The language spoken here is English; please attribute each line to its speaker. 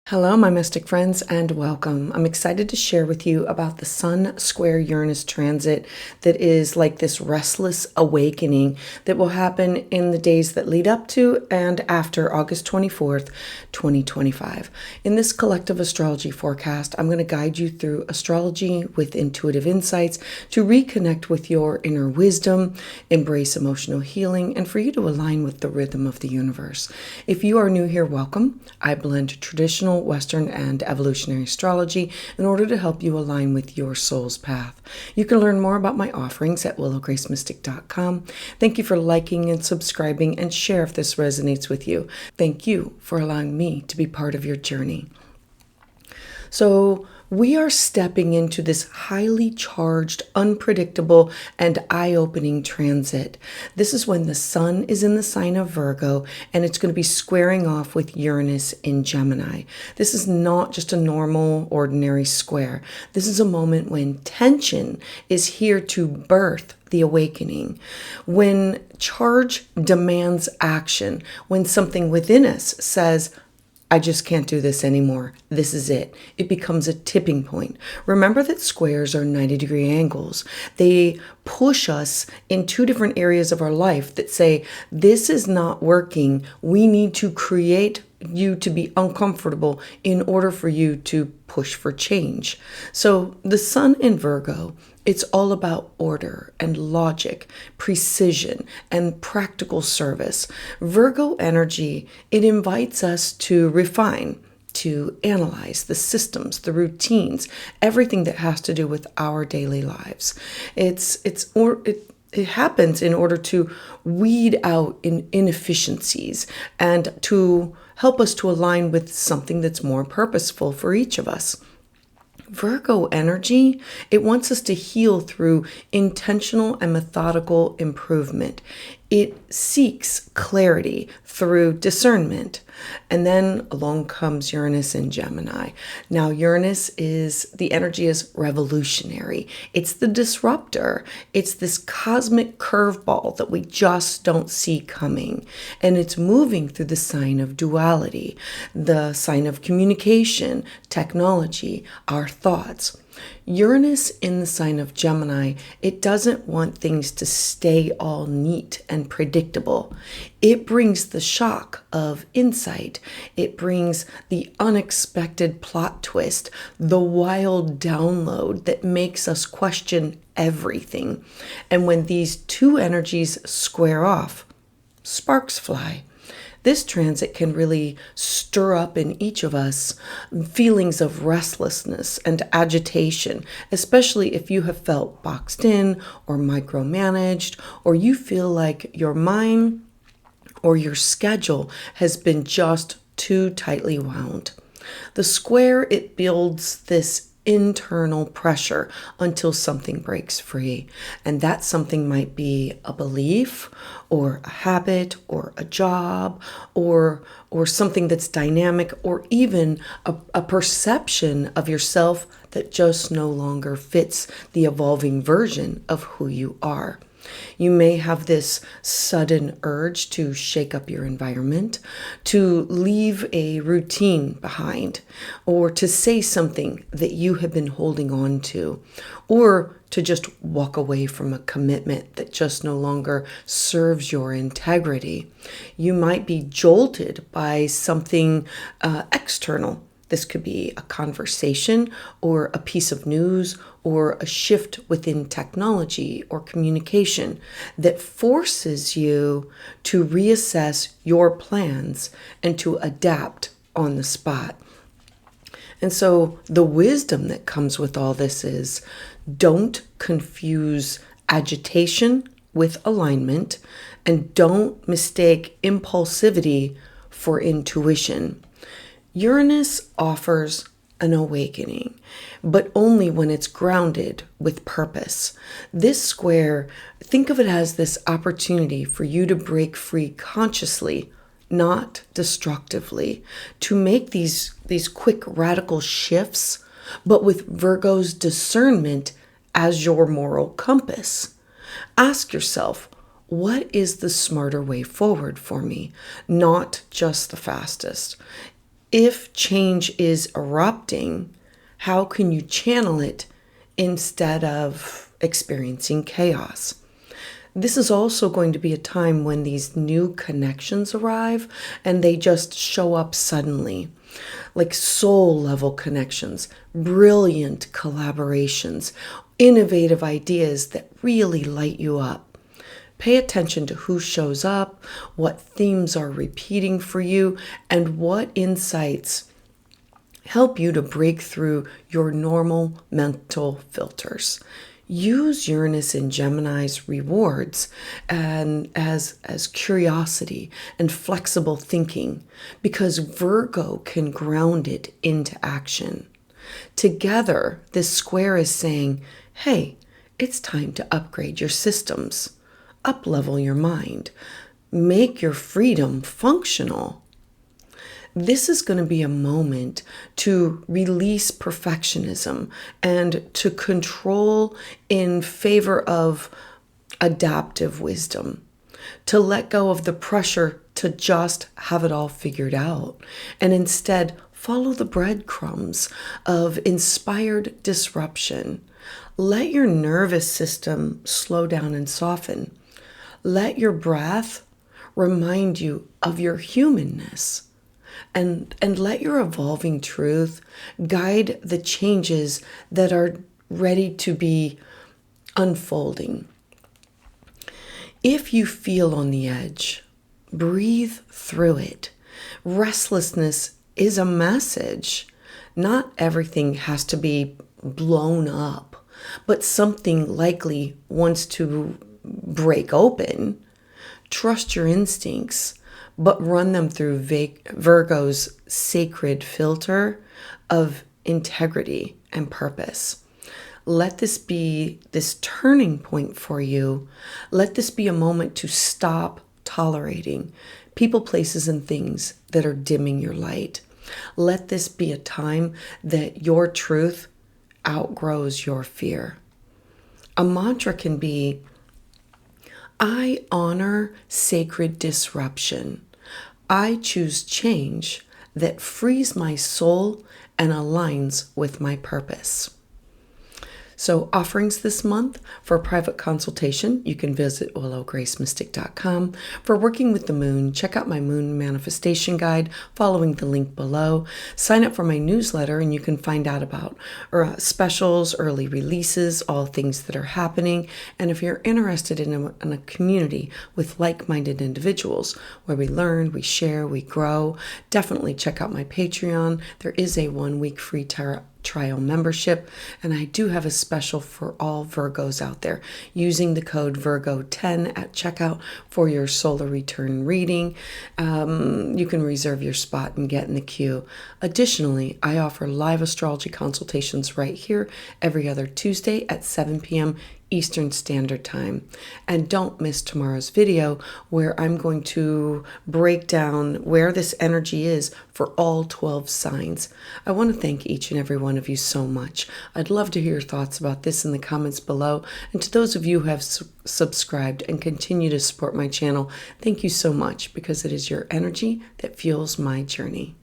Speaker 1: Hello, my mystic friends, and welcome. I'm excited to share with you about the Sun square Uranus transit that is like this restless awakening that will happen in the days that lead up to and after August 24th, 2025. In this collective astrology forecast, I'm going to guide you through astrology with intuitive insights to reconnect with your inner wisdom, embrace emotional healing, and for you to align with the rhythm of the universe. If you are new here, welcome. I blend traditional Western and evolutionary astrology in order to help you align with your soul's path. You can learn more about my offerings at willowgracemystic.com. Thank you for liking and subscribing, and share if this resonates with you. Thank you for allowing me to be part of your journey. So we are stepping into this highly charged, unpredictable, and eye-opening transit. This is when the sun is in the sign of Virgo, and it's going to be squaring off with Uranus in Gemini. This is not just a normal, ordinary square. This is a moment when tension is here to birth the awakening. When charge demands action, when something within us says, I just can't do this anymore. This is it. It becomes a tipping point. Remember that squares are 90-degree angles. They push us in two different areas of our life that say, this is not working. We need to create you to be uncomfortable in order for you to push for change. So the sun in Virgo, it's all about order and logic, precision, and practical service. Virgo energy, it invites us to refine, to analyze the systems, the routines, everything that has to do with our daily lives. It happens in order to weed out inefficiencies and to help us to align with something that's more purposeful for each of us. Virgo energy, it wants us to heal through intentional and methodical improvement. It seeks clarity through discernment. And then along comes Uranus in Gemini. Now, the energy is revolutionary. It's the disruptor. It's this cosmic curveball that we just don't see coming. And it's moving through the sign of duality, the sign of communication, technology, our thoughts. Uranus in the sign of Gemini, it doesn't want things to stay all neat and predictable. It brings the shock of insight. It brings the unexpected plot twist, the wild download that makes us question everything. And when these two energies square off, sparks fly. This transit can really stir up in each of us feelings of restlessness and agitation, especially if you have felt boxed in or micromanaged, or you feel like your mind or your schedule has been just too tightly wound. The square, it builds this internal pressure until something breaks free. And that something might be a belief or a habit or a job or something that's dynamic, or even a perception of yourself that just no longer fits the evolving version of who you are. You may have this sudden urge to shake up your environment, to leave a routine behind, or to say something that you have been holding on to, or to just walk away from a commitment that just no longer serves your integrity. You might be jolted by something external. This could be a conversation or a piece of news or a shift within technology or communication that forces you to reassess your plans and to adapt on the spot. And so the wisdom that comes with all this is, don't confuse agitation with alignment, and don't mistake impulsivity for intuition. Uranus offers an awakening, but only when it's grounded with purpose. This square, think of it as this opportunity for you to break free consciously, not destructively, to make these quick radical shifts, but with Virgo's discernment as your moral compass. Ask yourself, what is the smarter way forward for me? Not just the fastest. If change is erupting, how can you channel it instead of experiencing chaos? This is also going to be a time when these new connections arrive and they just show up suddenly, like soul level connections, brilliant collaborations, innovative ideas that really light you up. Pay attention to who shows up, what themes are repeating for you, and what insights help you to break through your normal mental filters. Use Uranus and Gemini's rewards and as curiosity and flexible thinking, because Virgo can ground it into action. Together, this square is saying, hey, it's time to upgrade your systems, up-level your mind, make your freedom functional. This is going to be a moment to release perfectionism and to control in favor of adaptive wisdom, to let go of the pressure to just have it all figured out, and instead follow the breadcrumbs of inspired disruption. Let your nervous system slow down and soften. Let your breath remind you of your humanness. And let your evolving truth guide the changes that are ready to be unfolding. If you feel on the edge, breathe through it. Restlessness is a message. Not everything has to be blown up, but something likely wants to break open. Trust your instincts, but run them through Virgo's sacred filter of integrity and purpose. Let this be this turning point for you. Let this be a moment to stop tolerating people, places, and things that are dimming your light. Let this be a time that your truth outgrows your fear. A mantra can be, I honor sacred disruption. I choose change that frees my soul and aligns with my purpose. So offerings this month for a private consultation, you can visit willowgracemystic.com. For working with the moon, check out my moon manifestation guide following the link below. Sign up for my newsletter and you can find out about specials, early releases, all things that are happening. And if you're interested in a community with like-minded individuals where we learn, we share, we grow, definitely check out my Patreon. There is a 1-week free trial membership, and I do have a special for all Virgos out there using the code Virgo10 at checkout for your solar return reading. You can reserve your spot and get in the queue. Additionally, I offer live astrology consultations right here every other Tuesday at 7 p.m. Eastern Standard Time. And don't miss tomorrow's video where I'm going to break down where this energy is for all 12 signs. I want to thank each and every one of you so much. I'd love to hear your thoughts about this in the comments below. And to those of you who have subscribed and continue to support my channel, thank you so much, because it is your energy that fuels my journey.